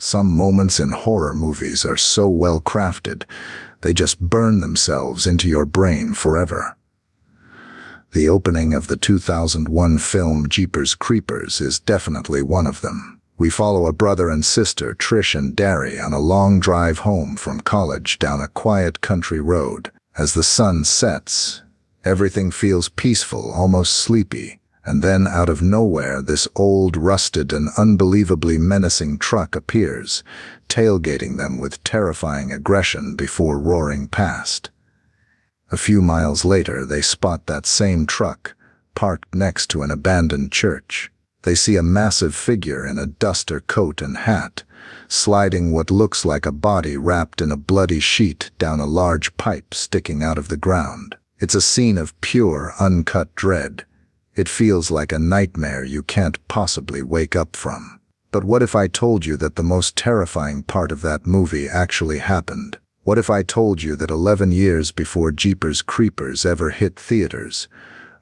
Some moments in horror movies are so well crafted, they just burn themselves into your brain forever. The opening of the 2001 film Jeepers Creepers is definitely one of them. We follow a brother and sister, Trish and Darry, on a long drive home from college down a quiet country road. As the sun sets, everything feels peaceful, almost sleepy, and then out of nowhere this old, rusted and unbelievably menacing truck appears, tailgating them with terrifying aggression before roaring past. A few miles later, they spot that same truck, parked next to an abandoned church. They see a massive figure in a duster coat and hat, sliding what looks like a body wrapped in a bloody sheet down a large pipe sticking out of the ground. It's a scene of pure, uncut dread. It feels like a nightmare you can't possibly wake up from. But what if I told you that the most terrifying part of that movie actually happened? What if I told you that 11 years before Jeepers Creepers ever hit theaters,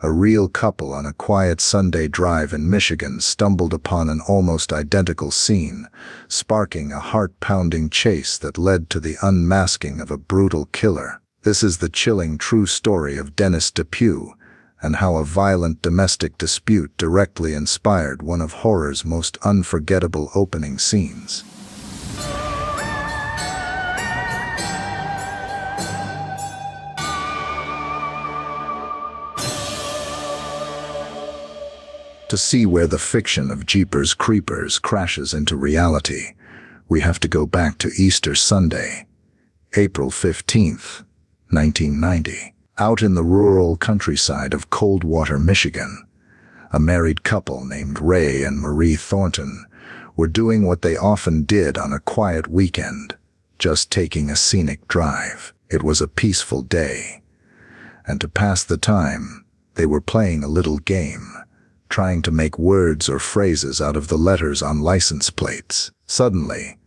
a real couple on a quiet Sunday drive in Michigan stumbled upon an almost identical scene, sparking a heart-pounding chase that led to the unmasking of a brutal killer? This is the chilling true story of Dennis Depew, and how a violent domestic dispute directly inspired one of horror's most unforgettable opening scenes. To see where the fiction of Jeepers Creepers crashes into reality, we have to go back to Easter Sunday, April 15th, 1990. Out in the rural countryside of Coldwater, Michigan, a married couple named Ray and Marie Thornton were doing what they often did on a quiet weekend, just taking a scenic drive. It was a peaceful day, and to pass the time, they were playing a little game, trying to make words or phrases out of the letters on license plates. Suddenly,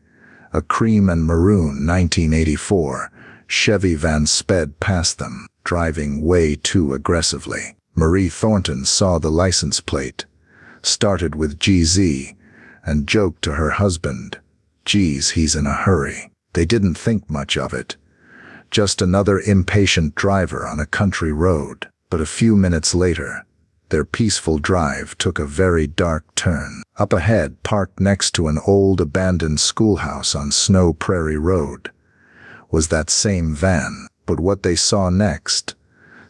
a cream and maroon 1984 Chevy van sped past them, driving way too aggressively. Marie Thornton saw the license plate, started with GZ, and joked to her husband, "Geez, he's in a hurry." They didn't think much of it. Just another impatient driver on a country road. But a few minutes later, their peaceful drive took a very dark turn. Up ahead, parked next to an old abandoned schoolhouse on Snow Prairie Road, was that same van. But what they saw next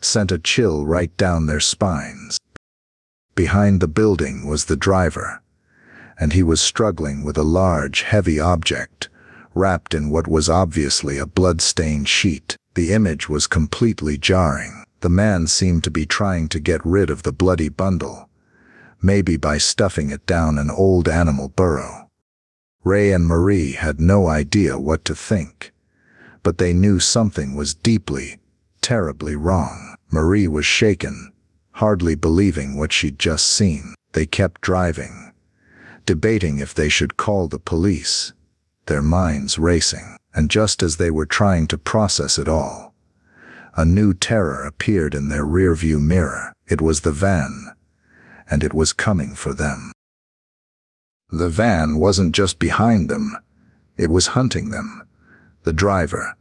sent a chill right down their spines. Behind the building was the driver, and he was struggling with a large, heavy object, wrapped in what was obviously a blood-stained sheet. The image was completely jarring. The man seemed to be trying to get rid of the bloody bundle, maybe by stuffing it down an old animal burrow. Ray and Marie had no idea what to think, but they knew something was deeply, terribly wrong. Marie was shaken, hardly believing what she'd just seen. They kept driving, debating if they should call the police, their minds racing. And just as they were trying to process it all, a new terror appeared in their rearview mirror. It was the van, and it was coming for them. The van wasn't just behind them, it was hunting them. The driver,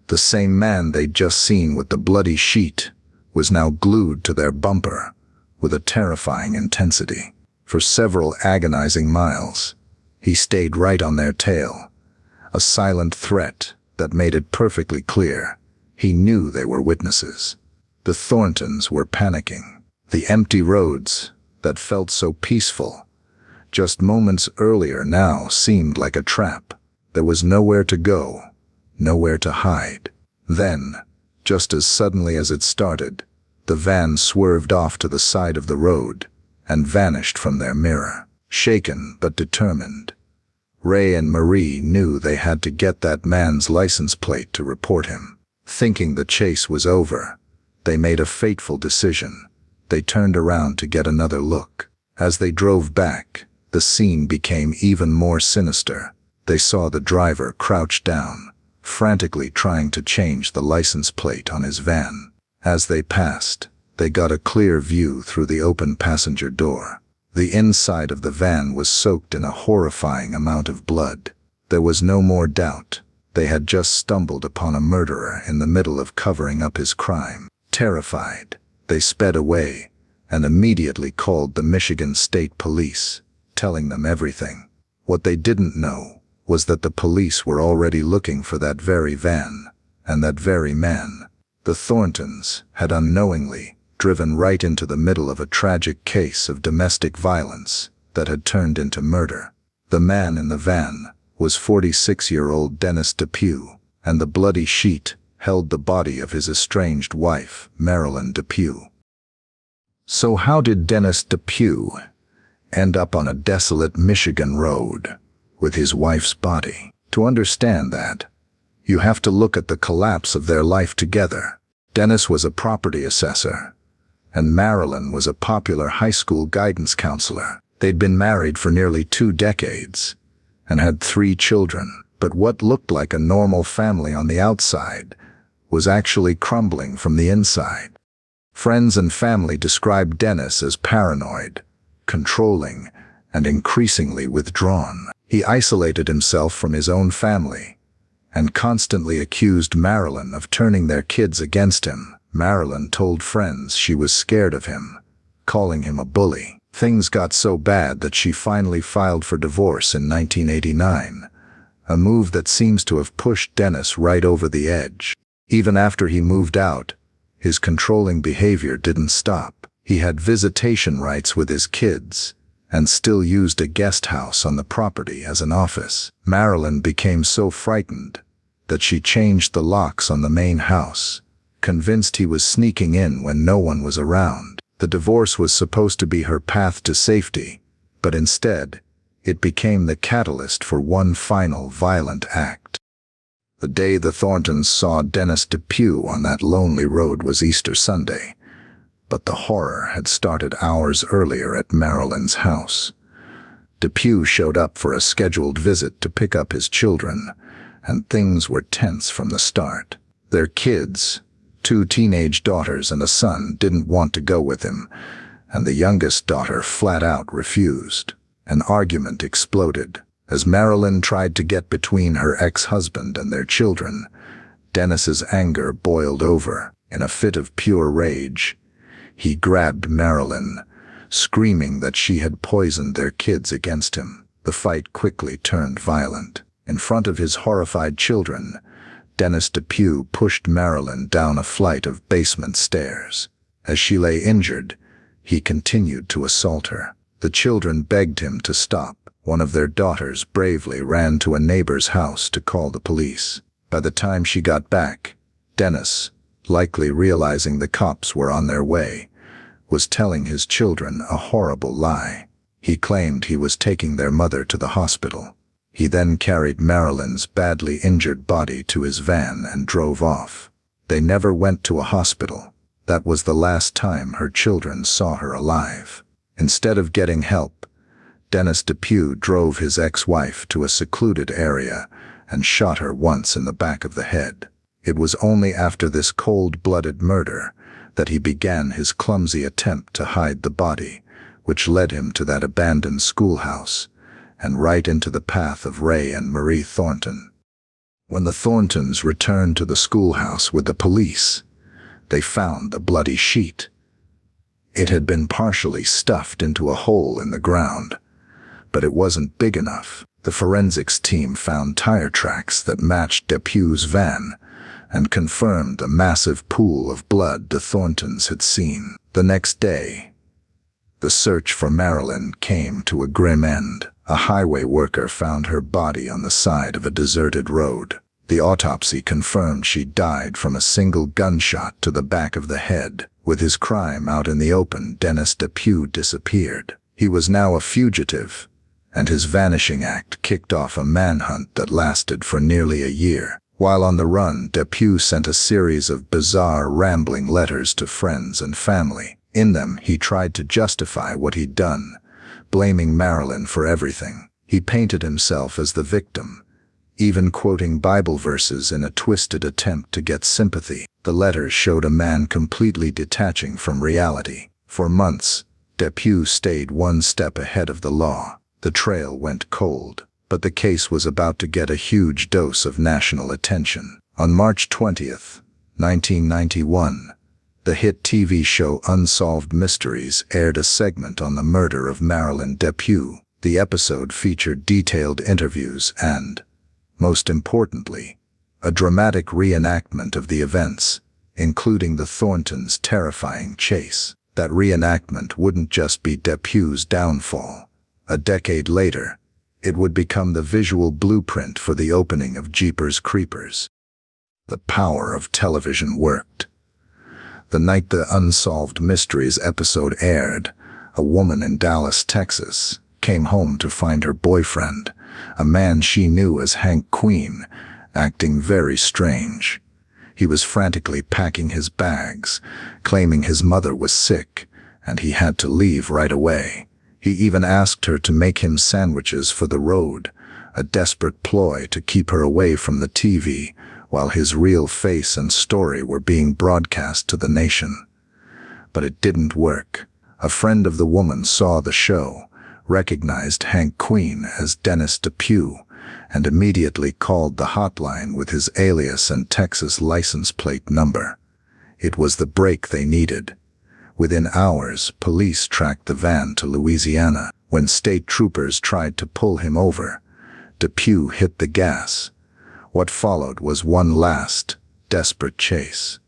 the same man they'd just seen with the bloody sheet, was now glued to their bumper with a terrifying intensity. For several agonizing miles, he stayed right on their tail, a silent threat that made it perfectly clear he knew they were witnesses. The Thorntons were panicking. The empty roads that felt so peaceful just moments earlier now seemed like a trap. There was nowhere to go, nowhere to hide. Then, just as suddenly as it started, the van swerved off to the side of the road and vanished from their mirror. Shaken but determined, Ray and Marie knew they had to get that man's license plate to report him. Thinking the chase was over, they made a fateful decision. They turned around to get another look. As they drove back, the scene became even more sinister. They saw the driver crouched down, frantically trying to change the license plate on his van. As they passed, they got a clear view through the open passenger door. The inside of the van was soaked in a horrifying amount of blood. There was no more doubt. They had just stumbled upon a murderer in the middle of covering up his crime. Terrified, they sped away and immediately called the Michigan State Police, telling them everything. What they didn't know was that the police were already looking for that very van and that very man. The Thorntons had unknowingly driven right into the middle of a tragic case of domestic violence that had turned into murder. The man in the van was 46-year-old Dennis Depew, and the bloody sheet held the body of his estranged wife, Marilyn Depew. So how did Dennis Depew end up on a desolate Michigan road with his wife's body? To understand that, you have to look at the collapse of their life together. Dennis was a property assessor, and Marilyn was a popular high school guidance counselor. They'd been married for nearly 2 decades and had 3 children, but what looked like a normal family on the outside was actually crumbling from the inside. Friends and family described Dennis as paranoid, controlling, and increasingly withdrawn. He isolated himself from his own family and constantly accused Marilyn of turning their kids against him. Marilyn told friends she was scared of him, calling him a bully. Things got so bad that she finally filed for divorce in 1989, a move that seems to have pushed Dennis right over the edge. Even after he moved out, his controlling behavior didn't stop. He had visitation rights with his kids and still used a guest house on the property as an office. Marilyn became so frightened that she changed the locks on the main house, convinced he was sneaking in when no one was around. The divorce was supposed to be her path to safety, but instead, it became the catalyst for one final violent act. The day the Thorntons saw Dennis Depew on that lonely road was Easter Sunday, but the horror had started hours earlier at Marilyn's house. Depew showed up for a scheduled visit to pick up his children, and things were tense from the start. Their kids, 2 teenage daughters and a son, didn't want to go with him, and the youngest daughter flat out refused. An argument exploded. As Marilyn tried to get between her ex-husband and their children, Dennis's anger boiled over. In a fit of pure rage, he grabbed Marilyn, screaming that she had poisoned their kids against him. The fight quickly turned violent. In front of his horrified children, Dennis Depew pushed Marilyn down a flight of basement stairs. As she lay injured, he continued to assault her. The children begged him to stop. One of their daughters bravely ran to a neighbor's house to call the police. By the time she got back, Dennis, likely realizing the cops were on their way, was telling his children a horrible lie. He claimed he was taking their mother to the hospital. He then carried Marilyn's badly injured body to his van and drove off. They never went to a hospital. That was the last time her children saw her alive. Instead of getting help, Dennis Depew drove his ex-wife to a secluded area and shot her once in the back of the head. It was only after this cold-blooded murder that he began his clumsy attempt to hide the body, which led him to that abandoned schoolhouse and right into the path of Ray and Marie Thornton. When the Thorntons returned to the schoolhouse with the police, they found the bloody sheet. It had been partially stuffed into a hole in the ground, but it wasn't big enough. The forensics team found tire tracks that matched Depew's van and confirmed a massive pool of blood the Thorntons had seen. The next day, the search for Marilyn came to a grim end. A highway worker found her body on the side of a deserted road. The autopsy confirmed she died from a single gunshot to the back of the head. With his crime out in the open, Dennis Depew disappeared. He was now a fugitive, and his vanishing act kicked off a manhunt that lasted for nearly a year. While on the run, Depew sent a series of bizarre, rambling letters to friends and family. In them, he tried to justify what he'd done, blaming Marilyn for everything. He painted himself as the victim, even quoting Bible verses in a twisted attempt to get sympathy. The letters showed a man completely detaching from reality. For months, Depew stayed one step ahead of the law. The trail went cold. but the case was about to get a huge dose of national attention. On March 20th, 1991, the hit TV show Unsolved Mysteries aired a segment on the murder of Marilyn. The episode featured detailed interviews and, most importantly, a dramatic reenactment of the events, including the Thorntons' terrifying chase. That reenactment wouldn't just be Depu's downfall. A decade later, it would become the visual blueprint for the opening of Jeepers Creepers. The power of television worked. The night the Unsolved Mysteries episode aired, a woman in Dallas, Texas, came home to find her boyfriend, a man she knew as Hank Queen, acting very strange. He was frantically packing his bags, claiming his mother was sick, and he had to leave right away. He even asked her to make him sandwiches for the road, a desperate ploy to keep her away from the TV, while his real face and story were being broadcast to the nation. But it didn't work. A friend of the woman saw the show, recognized Hank Queen as Dennis Depew, and immediately called the hotline with his alias and Texas license plate number. It was the break they needed. Within hours, police tracked the van to Louisiana. When state troopers tried to pull him over, Depew hit the gas. What followed was one last, desperate chase.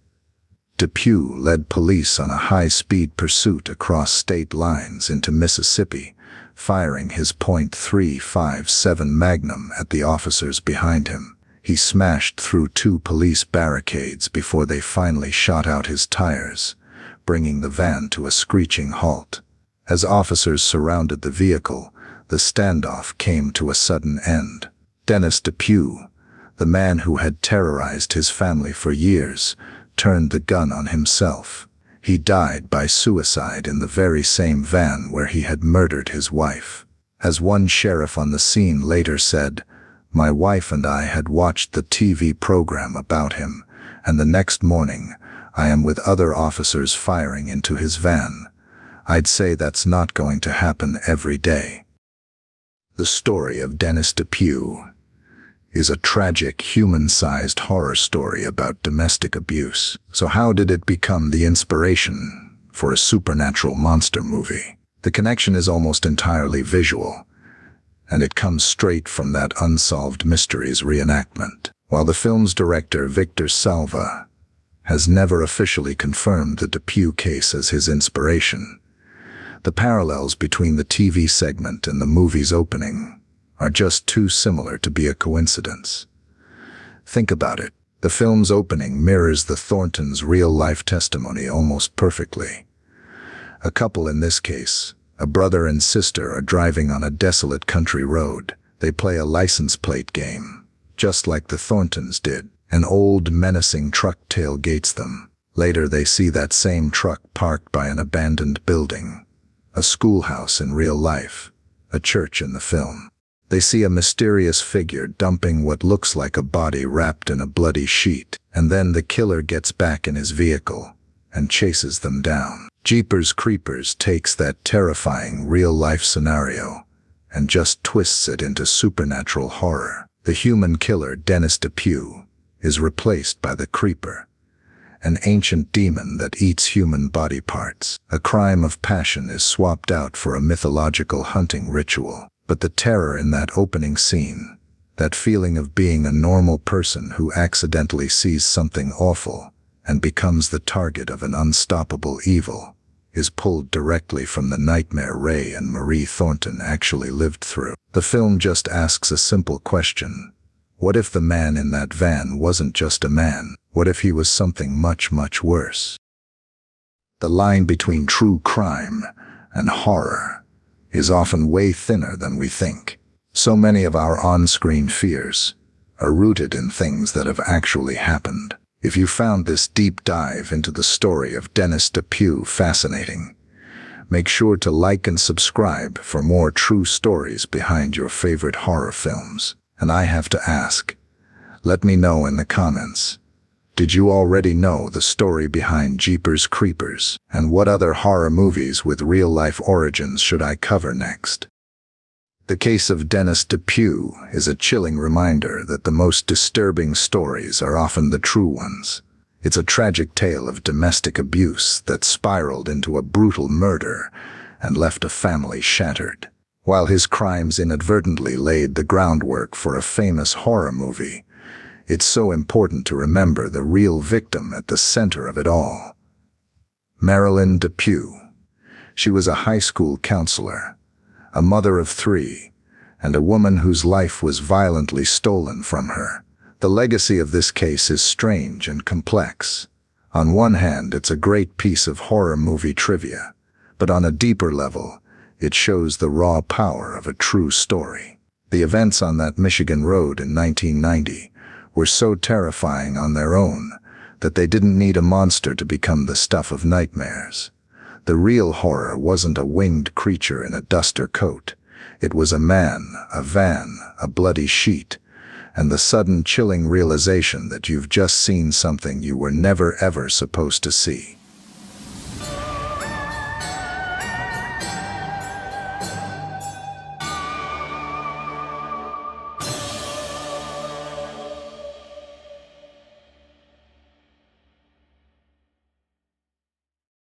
Depew led police on a high-speed pursuit across state lines into Mississippi, firing his .357 Magnum at the officers behind him. He smashed through 2 police barricades before they finally shot out his tires, bringing the van to a screeching halt. As officers surrounded the vehicle, the standoff came to a sudden end. Dennis Depew, the man who had terrorized his family for years, turned the gun on himself. He died by suicide in the very same van where he had murdered his wife. As one sheriff on the scene later said, "My wife and I had watched the TV program about him, and the next morning, I am with other officers firing into his van. I'd say that's not going to happen every day." The story of Dennis Depew is a tragic, human-sized horror story about domestic abuse. So how did it become the inspiration for a supernatural monster movie? The connection is almost entirely visual, and it comes straight from that Unsolved Mysteries reenactment. While the film's director, Victor Salva, has never officially confirmed the Depew case as his inspiration, the parallels between the TV segment and the movie's opening are just too similar to be a coincidence. Think about it. The film's opening mirrors the Thorntons' real-life testimony almost perfectly. A couple in this case, a brother and sister, are driving on a desolate country road. They play a license plate game, just like the Thorntons did. An old, menacing truck tailgates them. Later they see that same truck parked by an abandoned building. A schoolhouse in real life, a church in the film. They see a mysterious figure dumping what looks like a body wrapped in a bloody sheet, and then the killer gets back in his vehicle and chases them down. Jeepers Creepers takes that terrifying real-life scenario and just twists it into supernatural horror. The human killer, Dennis Depew, is replaced by the Creeper, an ancient demon that eats human body parts. A crime of passion is swapped out for a mythological hunting ritual. But the terror in that opening scene, that feeling of being a normal person who accidentally sees something awful and becomes the target of an unstoppable evil, is pulled directly from the nightmare Ray and Marie Thornton actually lived through. The film just asks a simple question. What if the man in that van wasn't just a man? What if he was something much, much worse? The line between true crime and horror is often way thinner than we think. So many of our on-screen fears are rooted in things that have actually happened. If you found this deep dive into the story of Dennis Depew fascinating, make sure to like and subscribe for more true stories behind your favorite horror films. And I have to ask, let me know in the comments, did you already know the story behind Jeepers Creepers? And what other horror movies with real-life origins should I cover next? The case of Dennis Depew is a chilling reminder that the most disturbing stories are often the true ones. It's a tragic tale of domestic abuse that spiraled into a brutal murder and left a family shattered. While his crimes inadvertently laid the groundwork for a famous horror movie, it's so important to remember the real victim at the center of it all. Marilyn Depew. She was a high school counselor, a mother of 3, and a woman whose life was violently stolen from her. The legacy of this case is strange and complex. On one hand, it's a great piece of horror movie trivia, but on a deeper level, it shows the raw power of a true story. The events on that Michigan road in 1990 were so terrifying on their own that they didn't need a monster to become the stuff of nightmares. The real horror wasn't a winged creature in a duster coat. It was a man, a van, a bloody sheet, and the sudden chilling realization that you've just seen something you were never ever supposed to see.